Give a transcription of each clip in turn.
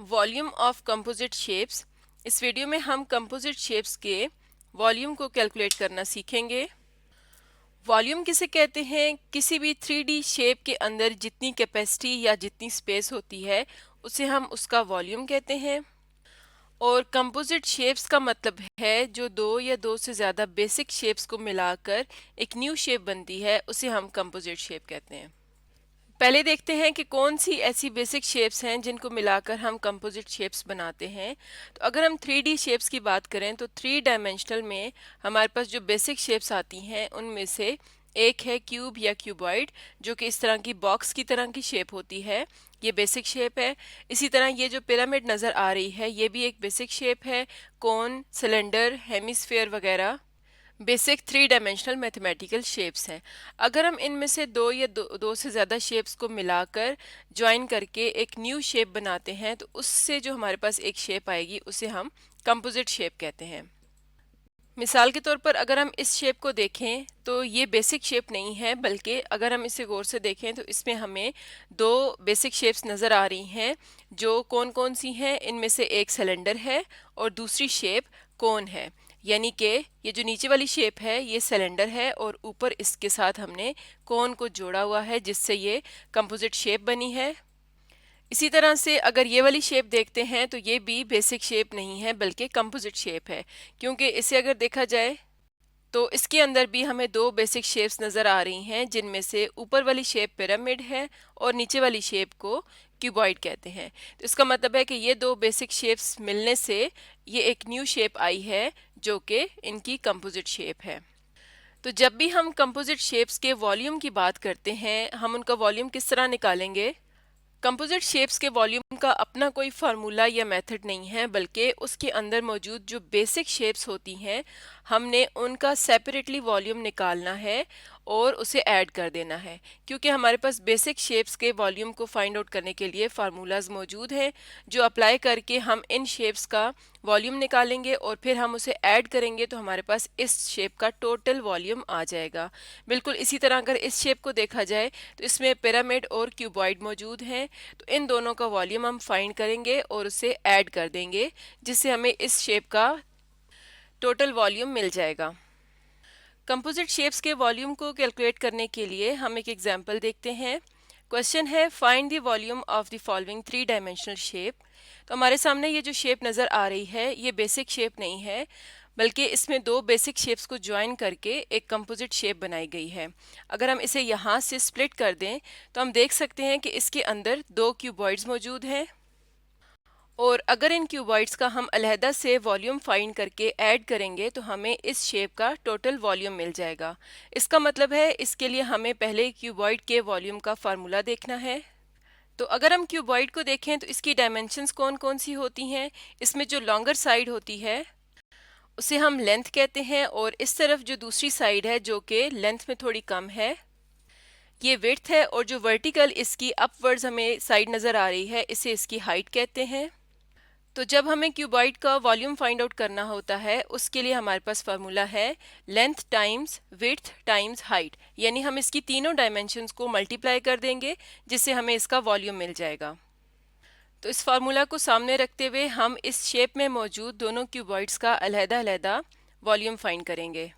Volume of composite shapes. इस video में हम कंपोजिट शेप्स के वॉल्यूम को कैलकुलेट करना सीखेंगे। वॉल्यूम किसे कहते हैं? किसी भी 3D शेप के अंदर जितनी कैपेसिटी या जितनी स्पेस होती है उसे हम उसका वॉल्यूम कहते हैं। और कंपोजिट शेप्स का मतलब है जो दो या दो से ज़्यादा बेसिक शेप्स को मिलाकर एक न्यू शेप बनती है, उसे हम कंपोजिट शेप कहते हैं। पहले देखते हैं कि कौन सी ऐसी बेसिक शेप्स हैं जिनको मिलाकर हम कंपोजिट शेप्स बनाते हैं। तो अगर हम 3D शेप्स की बात करें तो 3 डायमेंशनल में हमारे पास जो बेसिक शेप्स आती हैं उनमें से एक है क्यूब या क्यूबॉइड, जो कि इस तरह की बॉक्स की तरह की शेप होती है। ये बेसिक शेप है। इसी तरह ये जो पिरामिड नज़र आ रही है ये भी एक बेसिक शेप है। कोन, सिलेंडर, हेमिस्फेयर वगैरह बेसिक 3 डायमेंशनल मैथमेटिकल शेप्स हैं। अगर हम इनमें से दो से ज़्यादा शेप्स को मिलाकर ज्वाइन करके एक न्यू शेप बनाते हैं तो उससे जो हमारे पास एक शेप आएगी उसे हम कंपोजिट शेप कहते हैं। मिसाल के तौर पर अगर हम इस शेप को देखें तो ये बेसिक शेप नहीं है, बल्कि अगर हम इसे गौर से देखें तो इसमें हमें दो बेसिक शेप्स नज़र आ रही हैं। जो कौन कौन सी हैं? इनमें से एक सिलेंडर है और दूसरी शेप कोन है। यानी कि ये जो नीचे वाली शेप है ये सिलेंडर है और ऊपर इसके साथ हमने कोन को जोड़ा हुआ है, जिससे ये कंपोजिट शेप बनी है। इसी तरह से अगर ये वाली शेप देखते हैं तो ये भी बेसिक शेप नहीं है बल्कि कंपोजिट शेप है, क्योंकि इसे अगर देखा जाए तो इसके अंदर भी हमें दो बेसिक शेप्स नज़र आ रही हैं, जिनमें से ऊपर वाली शेप पिरामिड है और नीचे वाली शेप को क्यूबॉइड कहते हैं। तो इसका मतलब है कि ये दो बेसिक शेप्स मिलने से ये एक न्यू शेप आई है जो कि इनकी कंपोजिट शेप है। तो जब भी हम कंपोजिट शेप्स के वॉल्यूम की बात करते हैं, हम उनका वॉल्यूम किस तरह निकालेंगे? कंपोजिट शेप्स के वॉल्यूम का अपना कोई फार्मूला या मेथड नहीं है, बल्कि उसके अंदर मौजूद जो बेसिक शेप्स होती हैं हमने उनका सेपरेटली वॉल्यूम निकालना है और उसे ऐड कर देना है। क्योंकि हमारे पास बेसिक शेप्स के वॉल्यूम को फाइंड आउट करने के लिए फार्मूलाज मौजूद हैं, जो अप्लाई करके हम इन शेप्स का वॉल्यूम निकालेंगे और फिर हम उसे ऐड करेंगे तो हमारे पास इस शेप का टोटल वॉल्यूम आ जाएगा। बिल्कुल इसी तरह अगर इस शेप को देखा जाए तो इसमें पिरामिड और क्यूबॉइड मौजूद हैं, तो इन दोनों का वॉल्यूम हम फाइंड करेंगे और उसे ऐड कर देंगे, जिससे हमें इस शेप का टोटल वॉल्यूम मिल जाएगा। कंपोजिट शेप्स के वॉल्यूम को कैलकुलेट करने के लिए हम एक एग्जांपल देखते हैं। क्वेश्चन है find the volume of the following 3 dimensional shape. तो हमारे सामने ये जो शेप नज़र आ रही है ये बेसिक शेप नहीं है, बल्कि इसमें दो बेसिक शेप्स को ज्वाइन करके एक कंपोजिट शेप बनाई गई है। अगर हम इसे यहाँ से स्प्लिट कर दें तो हम देख सकते हैं कि इसके अंदर दो क्यूबॉइड्स मौजूद हैं, और अगर इन क्यूबॉइड्स का हम अलहदा से वॉल्यूम फाइंड करके ऐड करेंगे तो हमें इस शेप का टोटल वॉल्यूम मिल जाएगा। इसका मतलब है इसके लिए हमें पहले क्यूबॉइड के वॉल्यूम का फार्मूला देखना है। तो अगर हम क्यूबॉइड को देखें तो इसकी डायमेंशंस कौन कौन सी होती हैं? इसमें जो लॉन्गर साइड होती है उसे हम लेंथ कहते हैं, और इस तरफ जो दूसरी साइड है जो कि लेंथ में थोड़ी कम है ये विड्थ है, और जो वर्टिकल इसकी अपवर्ड्स हमें साइड नज़र आ रही है इसे इसकी हाइट कहते हैं। तो जब हमें क्यूबॉइड का वॉल्यूम फाइंड आउट करना होता है उसके लिए हमारे पास फार्मूला है length times width times height, यानी हम इसकी तीनों डायमेंशंस को मल्टीप्लाई कर देंगे जिससे हमें इसका वॉल्यूम मिल जाएगा। तो इस फार्मूला को सामने रखते हुए हम इस शेप में मौजूद दोनों क्यूबॉइड्स का अलहदा वॉल्यूम फाइंड करेंगे।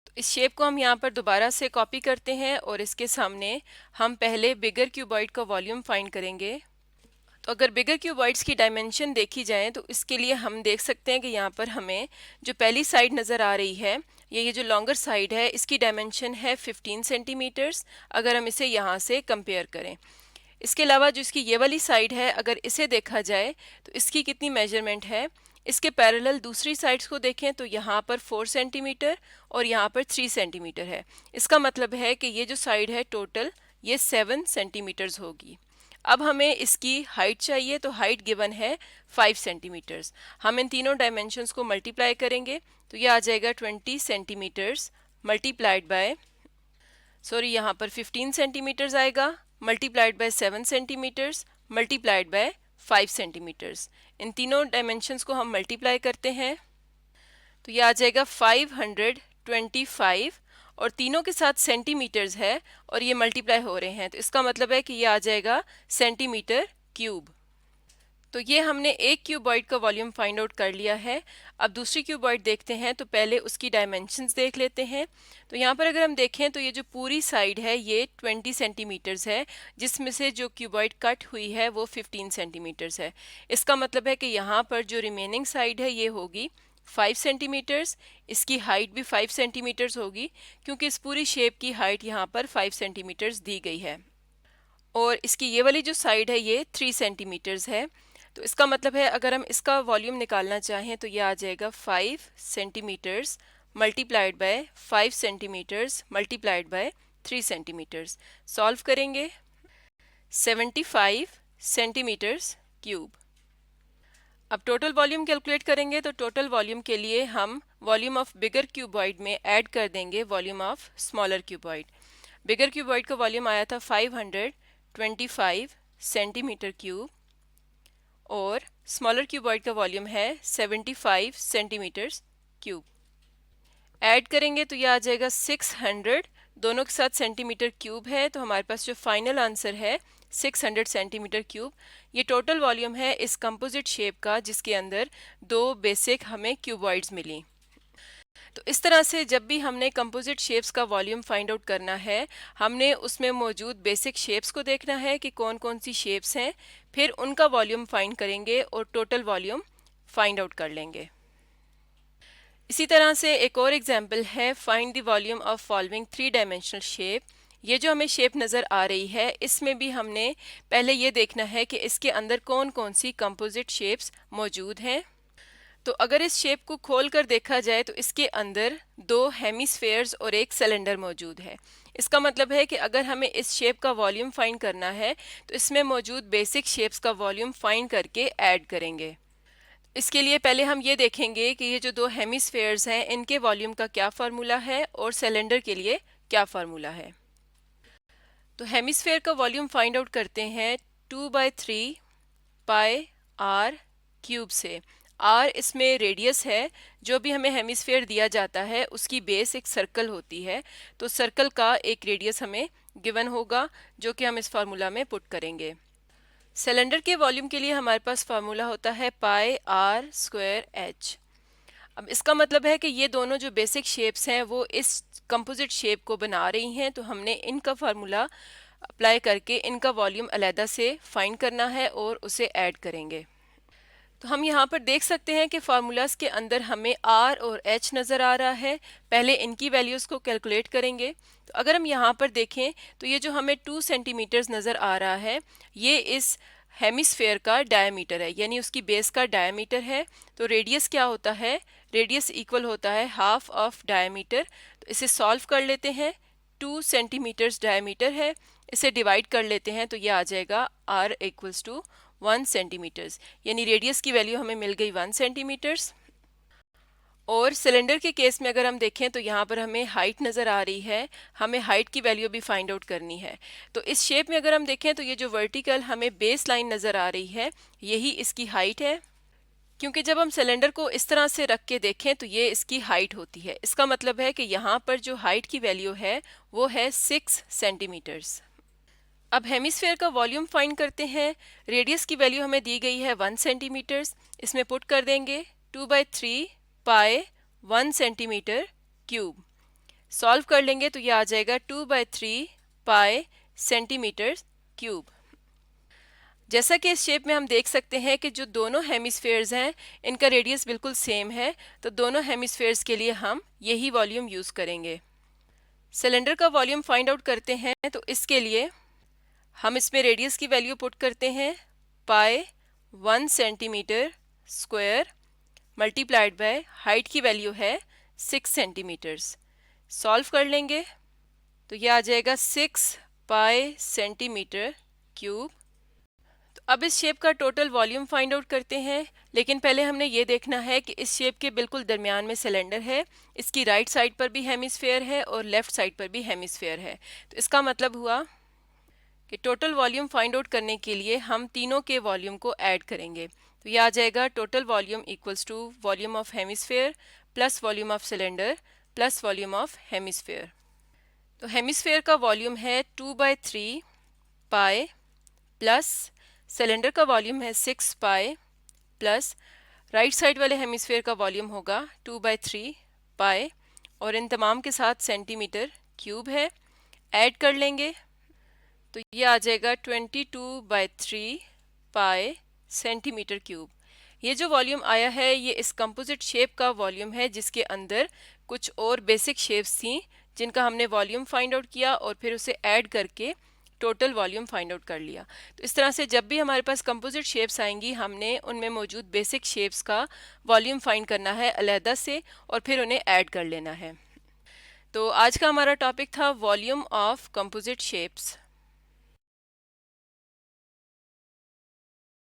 तो इस शेप को हम यहाँ पर दोबारा से कॉपी करते हैं और इसके सामने हम पहले बिगर क्यूबॉइड का वॉल्यूम फाइंड करेंगे। तो अगर बिगर क्यूबॉइड्स की डायमेंशन देखी जाए तो इसके लिए हम देख सकते हैं कि यहाँ पर हमें जो पहली साइड नज़र आ रही है ये जो लॉन्गर साइड है इसकी डायमेंशन है 15 सेंटीमीटर्स, अगर हम इसे यहाँ से कंपेयर करें। इसके अलावा जो इसकी ये वाली साइड है अगर इसे देखा जाए तो इसकी कितनी मेजरमेंट है, इसके पैरेलल दूसरी साइड्स को देखें तो यहाँ पर 4 सेंटीमीटर और यहाँ पर 3 सेंटीमीटर है। इसका मतलब है कि ये जो साइड है टोटल ये 7 सेंटीमीटर्स होगी। अब हमें इसकी हाइट चाहिए, तो हाइट गिवन है 5 सेंटीमीटर्स। हम इन तीनों डायमेंशंस को मल्टीप्लाई करेंगे तो ये आ जाएगा 20 सेंटीमीटर्स मल्टीप्लाइड बाय यहाँ पर 15 सेंटीमीटर्स आएगा multiplied by 7 centimetres multiplied by 5 centimetres. इन तीनों डायमेंशंस को हम मल्टीप्लाई करते हैं तो ये आ जाएगा 525, और तीनों के साथ सेंटीमीटर्स है और ये मल्टीप्लाई हो रहे हैं तो इसका मतलब है कि ये आ जाएगा सेंटीमीटर क्यूब। तो ये हमने एक क्यूबॉइड का वॉल्यूम फाइंड आउट कर लिया है। अब दूसरी क्यूबॉइड देखते हैं, तो पहले उसकी डायमेंशंस देख लेते हैं। तो यहाँ पर अगर हम देखें तो ये जो पूरी साइड है ये 20 सेंटीमीटर्स है, जिसमें से जो क्यूबॉइड कट हुई है वो 15 सेंटीमीटर्स है। इसका मतलब है कि यहाँ पर जो रिमेनिंग साइड है ये होगी 5 सेंटीमीटर्स। इसकी हाइट भी 5 सेंटीमीटर्स होगी, क्योंकि इस पूरी शेप की हाइट यहाँ पर 5 सेंटीमीटर्स दी गई है। और इसकी ये वाली जो साइड है ये 3 सेंटीमीटर्स है। तो इसका मतलब है अगर हम इसका वॉल्यूम निकालना चाहें तो ये आ जाएगा 5 centimetres multiplied by 5 centimetres multiplied by 3 centimetres. Solve करेंगे 75 सेंटीमीटर्स क्यूब। अब टोटल वॉल्यूम कैलकुलेट करेंगे, तो टोटल वॉल्यूम के लिए हम वॉल्यूम ऑफ बिगर क्यूबॉइड में ऐड कर देंगे volume of smaller cuboid. Bigger cuboid का वॉल्यूम आया था 525 सेंटीमीटर क्यूब और स्मॉलर क्यूबॉइड का वॉल्यूम है 75 सेंटीमीटर्स क्यूब। ऐड करेंगे तो ये आ जाएगा 600, दोनों के साथ सेंटीमीटर क्यूब है, तो हमारे पास जो फाइनल आंसर है 600 सेंटीमीटर क्यूब। ये टोटल वॉल्यूम है इस कंपोजिट शेप का, जिसके अंदर दो बेसिक हमें क्यूबॉइड्स मिली। तो इस तरह से जब भी हमने कंपोजिट शेप्स का वॉल्यूम फाइंड आउट करना है, हमने उसमें मौजूद बेसिक शेप्स को देखना है कि कौन कौन सी शेप्स हैं, फिर उनका वॉल्यूम फाइंड करेंगे और टोटल वॉल्यूम फाइंड आउट कर लेंगे। इसी तरह से एक और एग्जांपल है, find the volume of following 3 dimensional shape. ये जो हमें शेप नज़र आ रही है, इसमें भी हमने पहले ये देखना है कि इसके अंदर कौन कौन सी कंपोजिट शेप्स मौजूद हैं। तो अगर इस शेप को खोल कर देखा जाए तो इसके अंदर दो हेमिस्फेयर्स और एक सिलेंडर मौजूद है। इसका मतलब है कि अगर हमें इस शेप का वॉल्यूम फाइंड करना है तो इसमें मौजूद बेसिक शेप्स का वॉल्यूम फाइंड करके ऐड करेंगे। इसके लिए पहले हम ये देखेंगे कि ये जो दो हेमिस्फेयर्स हैं इनके वॉल्यूम का क्या फार्मूला है और सिलेंडर के लिए क्या फार्मूला है। तो हेमिस्फेयर का वॉल्यूम फाइंड आउट करते हैं 2/3 पाई आर क्यूब से। आर इसमें रेडियस है, जो भी हमें हेमिस्फेयर दिया जाता है उसकी बेस एक सर्कल होती है, तो सर्कल का एक रेडियस हमें गिवन होगा जो कि हम इस फार्मूला में पुट करेंगे। सिलेंडर के वॉल्यूम के लिए हमारे पास फार्मूला होता है पाई आर स्क्वायर एच। अब इसका मतलब है कि ये दोनों जो बेसिक शेप्स हैं वो इस कंपोजिट शेप को बना रही हैं, तो हमने इनका फार्मूला अप्लाई करके इनका वॉल्यूम अलहदा से फाइंड करना है और उसे ऐड करेंगे। तो हम यहाँ पर देख सकते हैं कि फार्मूलाज के अंदर हमें आर और एच नज़र आ रहा है। पहले इनकी वैल्यूज़ को कैलकुलेट करेंगे। तो अगर हम यहाँ पर देखें तो ये जो हमें 2 सेंटीमीटर्स नज़र आ रहा है, ये इस हेमिस्फेयर का डायमीटर है, यानी उसकी बेस का डायमीटर है। तो रेडियस क्या होता है, रेडियस इक्वल होता है हाफ ऑफ डायमीटर। तो इसे सॉल्व कर लेते हैं, 2 सेंटीमीटर्स डायमीटर है, इसे डिवाइड कर लेते हैं तो ये आ जाएगा आर इक्वल्स टू 1 सेंटीमीटर्स, यानी रेडियस की वैल्यू हमें मिल गई 1 सेंटीमीटर्स। और सिलेंडर के केस में अगर हम देखें तो यहाँ पर हमें हाइट नज़र आ रही है, हमें हाइट की वैल्यू भी फाइंड आउट करनी है। तो इस शेप में अगर हम देखें तो ये जो वर्टिकल हमें बेस लाइन नज़र आ रही है यही इसकी हाइट है, क्योंकि जब हम सिलेंडर को इस तरह से रख के देखें तो ये इसकी हाइट होती है। इसका मतलब है कि यहाँ पर जो हाइट की वैल्यू है वो है 6 सेंटीमीटर्स। अब हेमिस्फेयर का वॉल्यूम फाइंड करते हैं। रेडियस की वैल्यू हमें दी गई है 1 सेंटीमीटर्स, इसमें पुट कर देंगे 2/3 पाई 1 सेंटीमीटर क्यूब। सॉल्व कर लेंगे तो ये आ जाएगा 2/3 पाई सेंटीमीटर क्यूब। जैसा कि इस शेप में हम देख सकते हैं कि जो दोनों हेमिस्फेयर्स हैं इनका रेडियस बिल्कुल सेम है, तो दोनों हेमिस्फेयर्स के लिए हम यही वॉल्यूम यूज़ करेंगे। सिलेंडर का वॉल्यूम फाइंड आउट करते हैं, तो इसके लिए हम इसमें रेडियस की वैल्यू पुट करते हैं पाई 1 centimetre square multiplied by height की वैल्यू है 6 सेंटीमीटर्स। सॉल्व कर लेंगे तो ये आ जाएगा 6 पाई सेंटीमीटर क्यूब। तो अब इस शेप का टोटल वॉल्यूम फाइंड आउट करते हैं, लेकिन पहले हमने ये देखना है कि इस शेप के बिल्कुल दरमियान में सिलेंडर है, इसकी राइट साइड पर भी हेमिस्फेयर है और लेफ्ट साइड पर भी हेमिस्फेयर है। तो इसका मतलब हुआ कि टोटल वॉल्यूम फाइंड आउट करने के लिए हम तीनों के वॉल्यूम को ऐड करेंगे। तो ये आ जाएगा total volume equals to volume of hemisphere plus volume of cylinder plus volume of hemisphere. तो हेमिस्फेयर का वॉल्यूम है 2/3 पाई प्लस सिलेंडर का वॉल्यूम है 6 पाई प्लस राइट साइड वाले हेमिस्फेयर का वॉल्यूम होगा 2/3 पाई और इन तमाम के साथ सेंटीमीटर क्यूब है। ऐड कर लेंगे तो ये आ जाएगा 22/3 पाई सेंटीमीटर क्यूब। ये जो वॉल्यूम आया है ये इस कंपोजिट शेप का वॉल्यूम है जिसके अंदर कुछ और बेसिक शेप्स थी जिनका हमने वॉल्यूम फाइंड आउट किया और फिर उसे ऐड करके टोटल वॉल्यूम फाइंड आउट कर लिया। तो इस तरह से जब भी हमारे पास कंपोजिट शेप्स आएंगी हमने उनमें मौजूद बेसिक शेप्स का वॉल्यूम फाइंड करना है अलहदा से और फिर उन्हें ऐड कर लेना है। तो आज का हमारा टॉपिक था वॉल्यूम ऑफ कंपोजिट शेप्स।